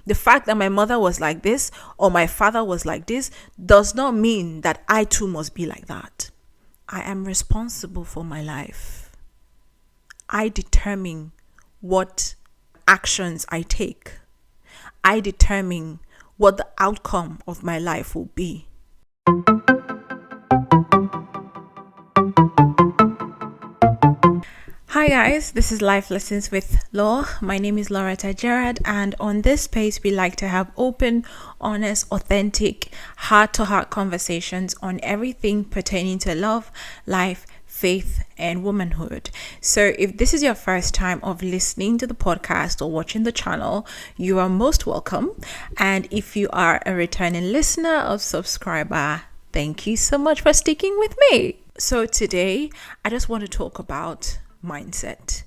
The fact that my mother was like this or my father was like this does not mean that I too must be like that. I am responsible for my life. I determine what actions I take. I determine what the outcome of my life will be. Hi guys, this is Life Lessons with Lau. My name is Loretta Gerard, and on this space we like to have open, honest, authentic, heart-to-heart conversations on everything pertaining to love, life, faith, and womanhood. So if this is your first time of listening to the podcast or watching the channel, you are most welcome. And if you are a returning listener or subscriber, thank you so much for sticking with me. So today, I just want to talk about mindset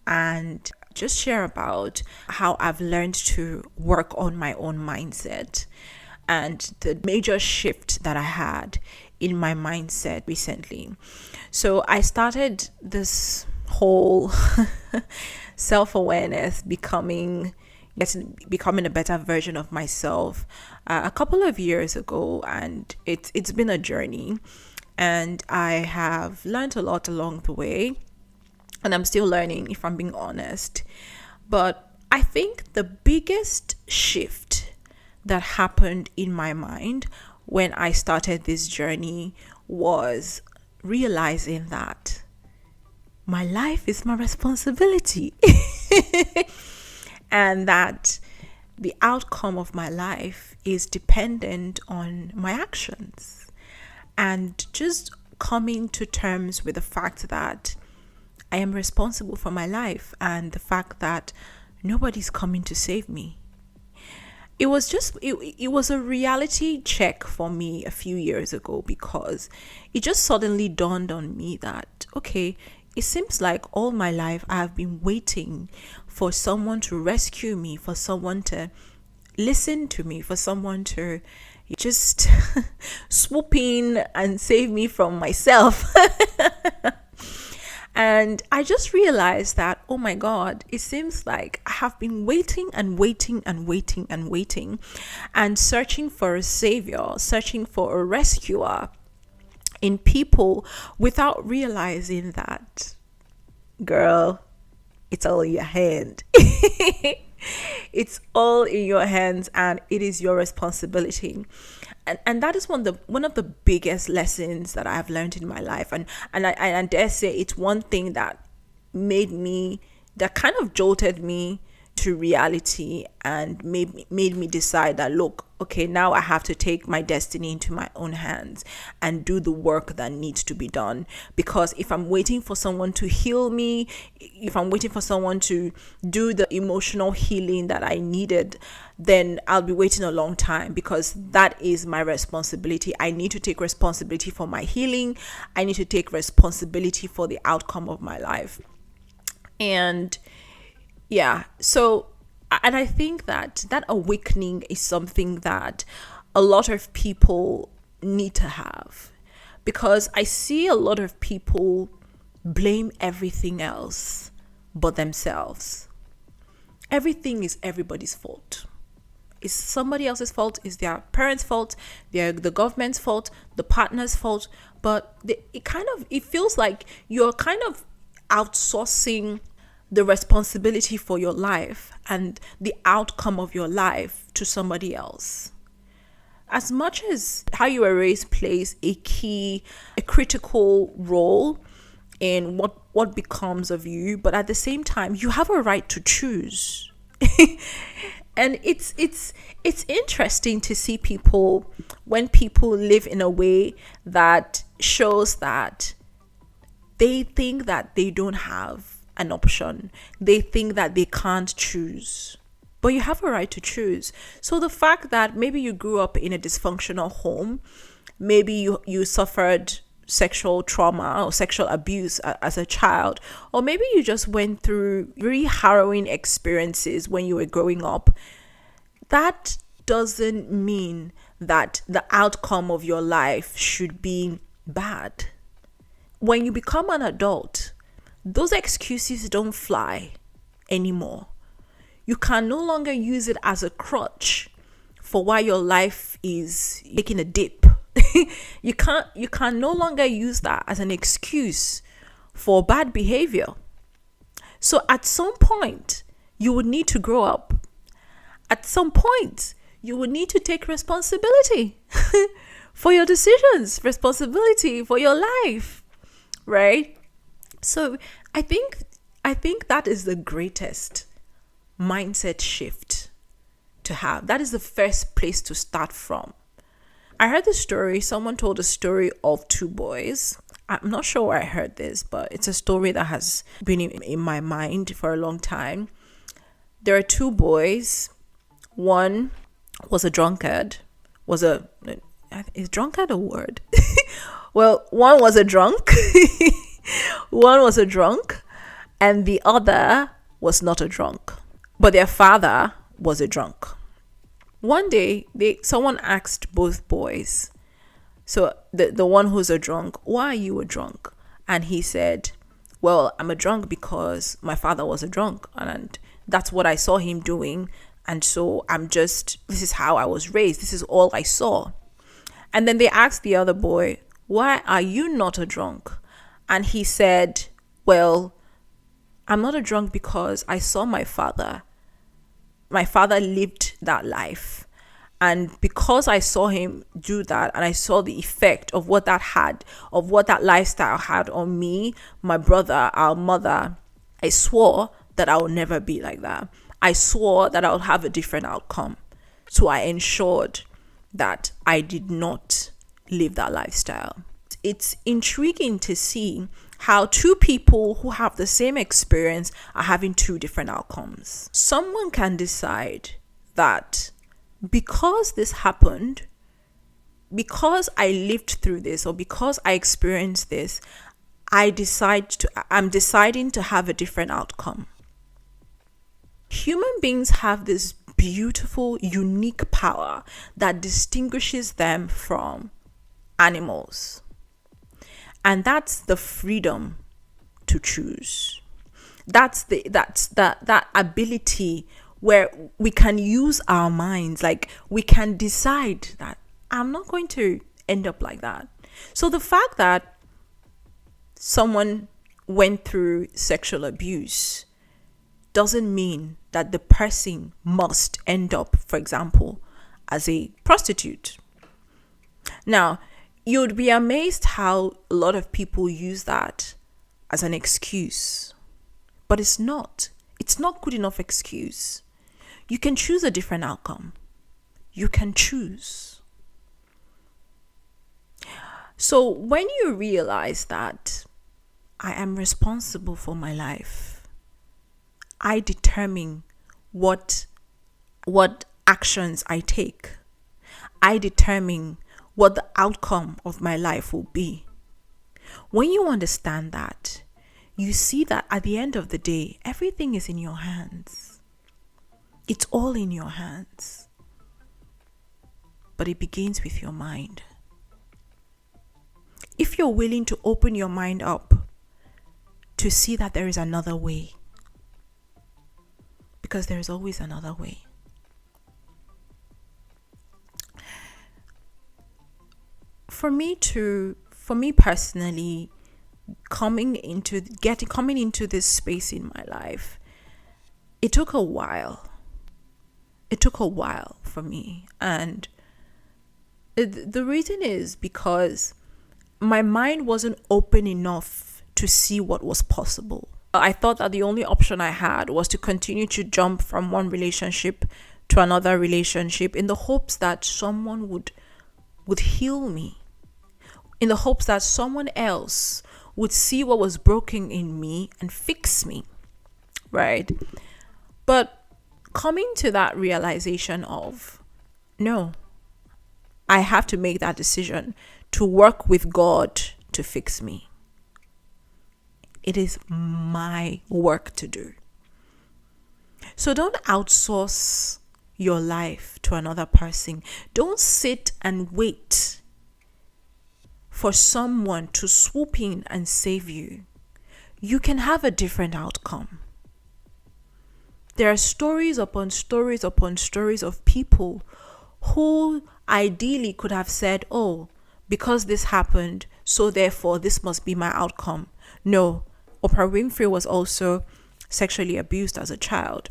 and just share about how I've learned to work on my own mindset and the major shift that I had in my mindset recently. So I started this whole self-awareness, becoming a better version of myself a couple of years ago, and it's been a journey, and I have learned a lot along the way. And I'm still learning, if I'm being honest. But I think the biggest shift that happened in my mind when I started this journey was realizing that my life is my responsibility. And that the outcome of my life is dependent on my actions. And just coming to terms with the fact that I am responsible for my life and the fact that nobody's coming to save me. It was a reality check for me a few years ago, because it just suddenly dawned on me that, okay, it seems like all my life I have been waiting for someone to rescue me, for someone to listen to me, for someone to just swoop in and save me from myself. And I just realized that, oh my God, it seems like I have been waiting and searching for a savior, searching for a rescuer in people without realizing that, girl, it's all in your hand. It's all in your hands, and it is your responsibility. And that is one of the biggest lessons that I have learned in my life. And I dare say it's one thing that kind of jolted me to reality and made me decide that, look, okay, now I have to take my destiny into my own hands and do the work that needs to be done. Because if I'm waiting for someone to heal me, if I'm waiting for someone to do the emotional healing that I needed, then I'll be waiting a long time, because that is my responsibility. I need to take responsibility for my healing. I need to take responsibility for the outcome of my life. And yeah, so, and I think that awakening is something that a lot of people need to have, because I see a lot of people blame everything else but themselves. Everything is everybody's fault. It's somebody else's fault. It's their parents' fault. The government's fault. The partner's fault. But it feels like you're kind of outsourcing the responsibility for your life and the outcome of your life to somebody else. As much as how you were raised plays a critical role in what becomes of you, but at the same time, you have a right to choose. And it's interesting to see when people live in a way that shows that they think that they don't have an option. They think that they can't choose. But you have a right to choose. So the fact that maybe you grew up in a dysfunctional home, maybe you suffered sexual trauma or sexual abuse as a child, or maybe you just went through very harrowing experiences when you were growing up, that doesn't mean that the outcome of your life should be bad. When you become an adult, those excuses don't fly anymore. You can no longer use it as a crutch for why your life is taking a dip. You can no longer use that as an excuse for bad behavior. So at some point, you would need to grow up. At some point, you would need to take responsibility for your decisions, responsibility for your life, right? So I think that is the greatest mindset shift to have. That is the first place to start from. I heard the story, someone told a story of two boys. I'm not sure where I heard this, but it's a story that has been in my mind for a long time. There are two boys. One was a drunkard. Is drunkard a word? Well, one was a drunk. One was a drunk, and the other was not a drunk. But their father was a drunk. One day, someone asked both boys, so the one who's a drunk, why are you a drunk? And he said, well, I'm a drunk because my father was a drunk, and that's what I saw him doing. And so this is how I was raised. This is all I saw. And then they asked the other boy, why are you not a drunk? And he said, well, I'm not a drunk because I saw my father. My father lived that life. And because I saw him do that, and I saw the effect of what that lifestyle had on me, my brother, our mother, I swore that I would never be like that. I swore that I would have a different outcome. So I ensured that I did not live that lifestyle. It's intriguing to see how two people who have the same experience are having two different outcomes. Someone can decide that because this happened, because I lived through this, or because I experienced this, I'm deciding to have a different outcome. Human beings have this beautiful, unique power that distinguishes them from animals. And that's the freedom to choose. That's that ability where we can use our minds. Like, we can decide that I'm not going to end up like that. So the fact that someone went through sexual abuse doesn't mean that the person must end up, for example, as a prostitute. Now, you'd be amazed how a lot of people use that as an excuse. But it's not. It's not good enough excuse. You can choose a different outcome. You can choose. So when you realize that I am responsible for my life, I determine what actions I take. I determine what the outcome of my life will be. When you understand that, you see that at the end of the day, everything is in your hands. It's all in your hands. But it begins with your mind. If you're willing to open your mind up to see that there is another way, because there is always another way. For me personally, coming into this space in my life, it took a while. It took a while for me, and the reason is because my mind wasn't open enough to see what was possible. I thought that the only option I had was to continue to jump from one relationship to another relationship in the hopes that someone would heal me, in the hopes that someone else would see what was broken in me and fix me, right? But coming to that realization of, no, I have to make that decision to work with God to fix me. It is my work to do. So don't outsource your life to another person. Don't sit and wait for someone to swoop in and save you. You can have a different outcome. there are stories upon stories upon stories of people who ideally could have said, oh, because this happened, so therefore this must be my outcome. No, Oprah Winfrey was also sexually abused as a child.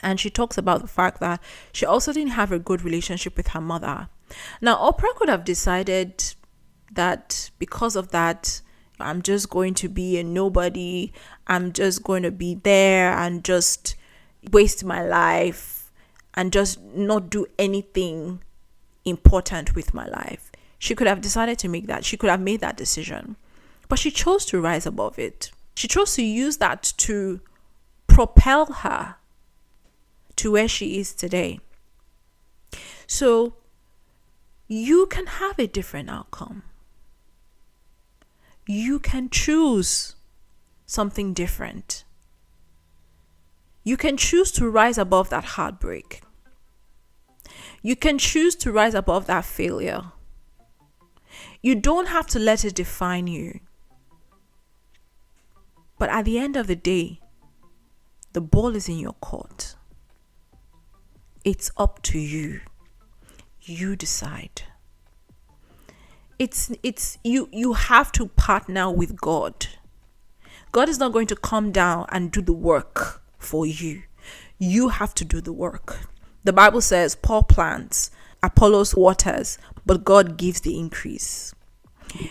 And she talks about the fact that she also didn't have a good relationship with her mother. Now, Oprah could have decided that because of that, I'm just going to be a nobody. I'm just going to be there and just waste my life and just not do anything important with my life. She could have decided to make that. She could have made that decision. But she chose to rise above it. She chose to use that to propel her to where she is today. So you can have a different outcome. You can choose something different. You can choose to rise above that heartbreak. You can choose to rise above that failure. You don't have to let it define you. But at the end of the day, the ball is in your court. It's up to you. You decide. You have to partner with God. God is not going to come down and do the work for you. You have to do the work. The Bible says Paul plants, Apollos waters, but God gives the increase.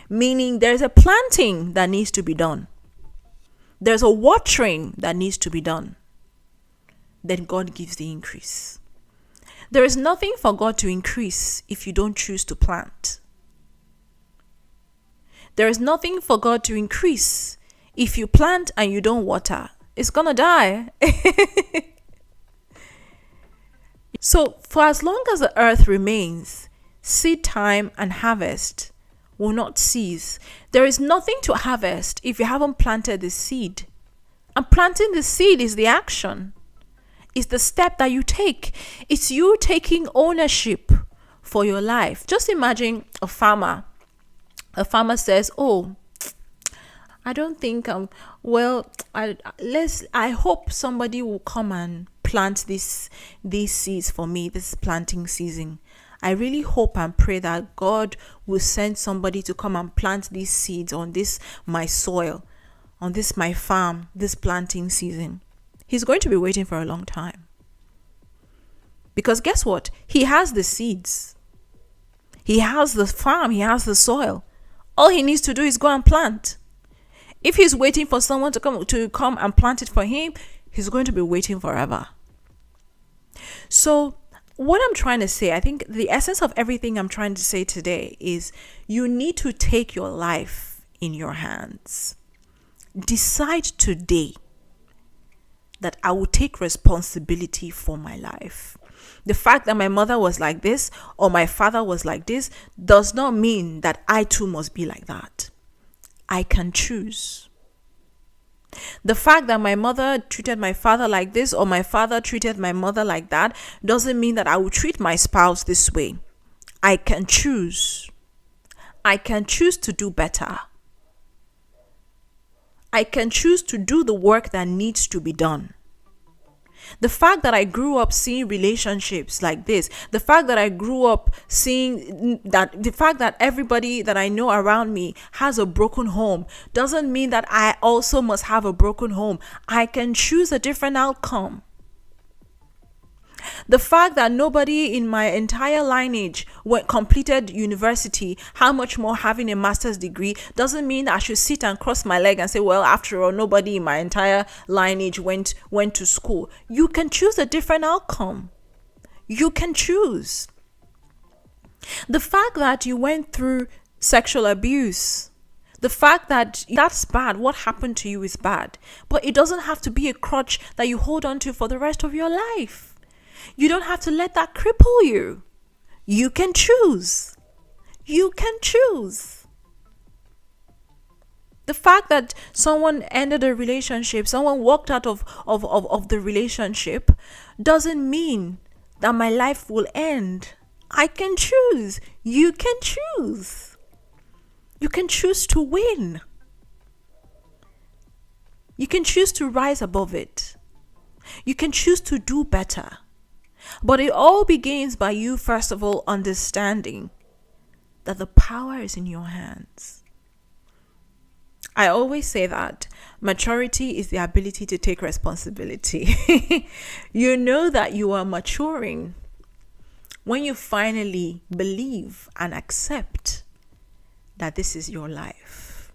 Meaning there's a planting that needs to be done. There's a watering that needs to be done. Then God gives the increase. There is nothing for God to increase if you don't choose to plant. There is nothing for God to increase if you plant and you don't water. It's gonna die. So for as long as the earth remains, seed time and harvest will not cease. There is nothing to harvest if you haven't planted the seed. And planting the seed is the action. It's the step that you take. It's you taking ownership for your life. Just imagine a farmer. A farmer says, oh, I don't think I hope somebody will come and plant these seeds for me this planting season. I really hope and pray that God will send somebody to come and plant these seeds on this my soil, on this my farm, this planting season. He's going to be waiting for a long time. Because guess what? He has the seeds. He has the farm. He has the soil. All he needs to do is go and plant. If he's waiting for someone to come and plant it for him, he's going to be waiting forever. So what I'm trying to say, I think the essence of everything I'm trying to say today is you need to take your life in your hands. Decide today that I will take responsibility for my life. The fact that my mother was like this or my father was like this does not mean that I too must be like that. I can choose. The fact that my mother treated my father like this or my father treated my mother like that doesn't mean that I will treat my spouse this way. I can choose. I can choose to do better. I can choose to do the work that needs to be done. The fact that I grew up seeing relationships like this, the fact that I grew up seeing that, the fact that everybody that I know around me has a broken home doesn't mean that I also must have a broken home. I can choose a different outcome. The fact that nobody in my entire lineage completed university, how much more having a master's degree, doesn't mean that I should sit and cross my leg and say, well, after all, nobody in my entire lineage went to school. You can choose a different outcome. You can choose. The fact that you went through sexual abuse, the fact that that's bad, what happened to you is bad, but it doesn't have to be a crutch that you hold on to for the rest of your life. You don't have to let that cripple you. You can choose. You can choose. The fact that someone ended a relationship, someone walked out of the relationship, doesn't mean that my life will end. I can choose. You can choose. You can choose to win. You can choose to rise above it. You can choose to do better. But it all begins by you, first of all, understanding that the power is in your hands. I always say that maturity is the ability to take responsibility. You know that you are maturing when you finally believe and accept that this is your life.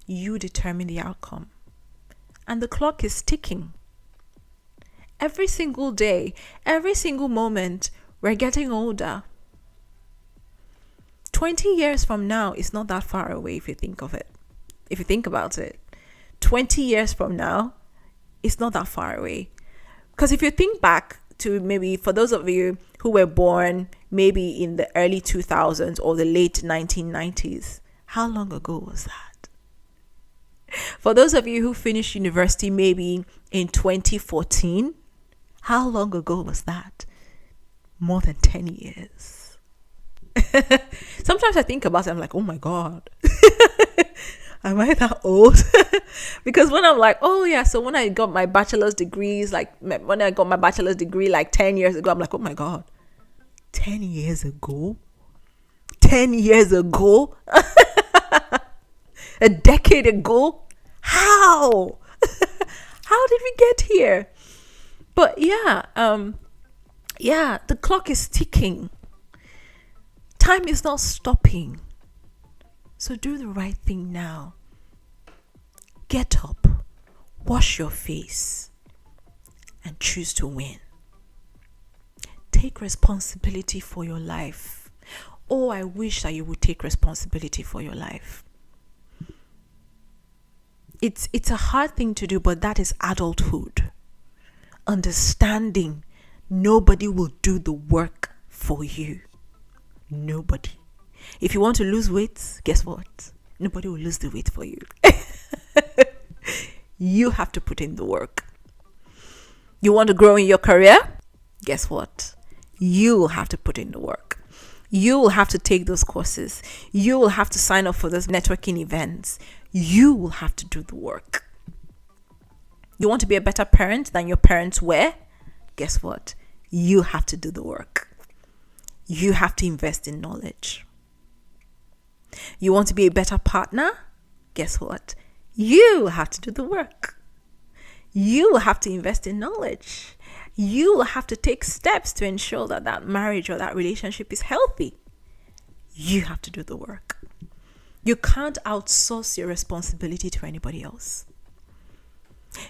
You determine the outcome. And the clock is ticking. Every single day, every single moment, we're getting older. 20 years from now is not that far away if you think of it. If you think about it. 20 years from now, it's not that far away. Because if you think back to maybe for those of you who were born maybe in the early 2000s or the late 1990s, how long ago was that? For those of you who finished university maybe in 2014, how long ago was that? More than 10 years. Sometimes I think about it, I'm like, oh my God. Am I that old? Because when I'm like, oh yeah, so when I got my bachelor's degrees, like when I got my bachelor's degree like 10 years ago, I'm like, oh my God, 10 years ago? 10 years ago? A decade ago? How? How did we get here? But yeah, the clock is ticking. Time is not stopping. So do the right thing now. Get up, wash your face, and choose to win. Take responsibility for your life. Oh, I wish that you would take responsibility for your life. It's a hard thing to do, but that is adulthood. Understanding nobody will do the work for you. Nobody. If you want to lose weight, guess what? Nobody will lose the weight for you. You have to put in the work. You want to grow in your career? Guess what? You will have to put in the work. You will have to take those courses. You will have to sign up for those networking events. You will have to do the work. You want to be a better parent than your parents were? Guess what? You have to do the work. You have to invest in knowledge. You want to be a better partner? Guess what? You have to do the work. You will have to invest in knowledge. You will have to take steps to ensure that that marriage or that relationship is healthy. You have to do the work. You can't outsource your responsibility to anybody else.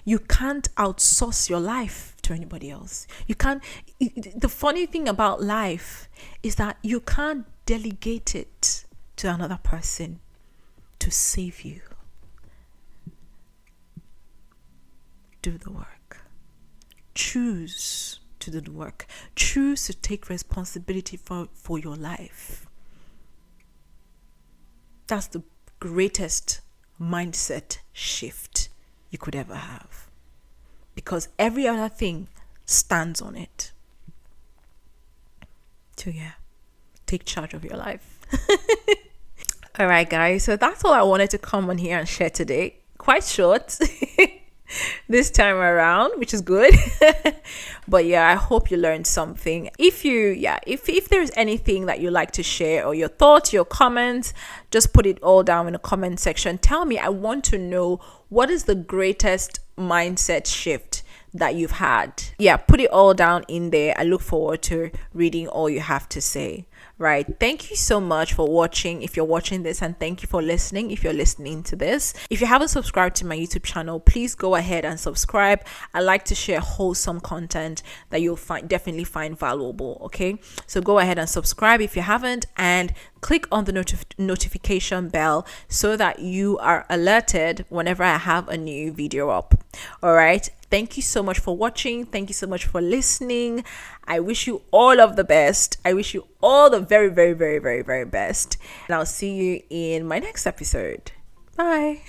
You can't outsource your life to anybody else. You can't. The funny thing about life is that you can't delegate it to another person to save you. Do the work. Choose to do the work. Choose to take responsibility for your life. That's the greatest mindset shift you could ever have. Because every other thing stands on it. So yeah, take charge of your life. All right, guys. So that's all I wanted to come on here and share today. Quite short this time around, which is good. But yeah, I hope you learned something. If there's anything that you like to share or your thoughts, your comments, just put it all down in the comment section. Tell me, I want to know, what is the greatest mindset shift that you've had? Yeah, put it all down in there. I look forward to reading all you have to say. Right. Thank you so much for watching if you're watching this, and thank you for listening if you're listening to this. If you haven't subscribed to my YouTube channel, please go ahead and subscribe. I like to share wholesome content that you'll definitely find valuable. Okay, so go ahead and subscribe if you haven't, and click on the notification bell so that you are alerted whenever I have a new video up. All right. Thank you so much for watching. Thank you so much for listening. I wish you all of the best. I wish you all the very, very, very, very, very best. And I'll see you in my next episode. Bye.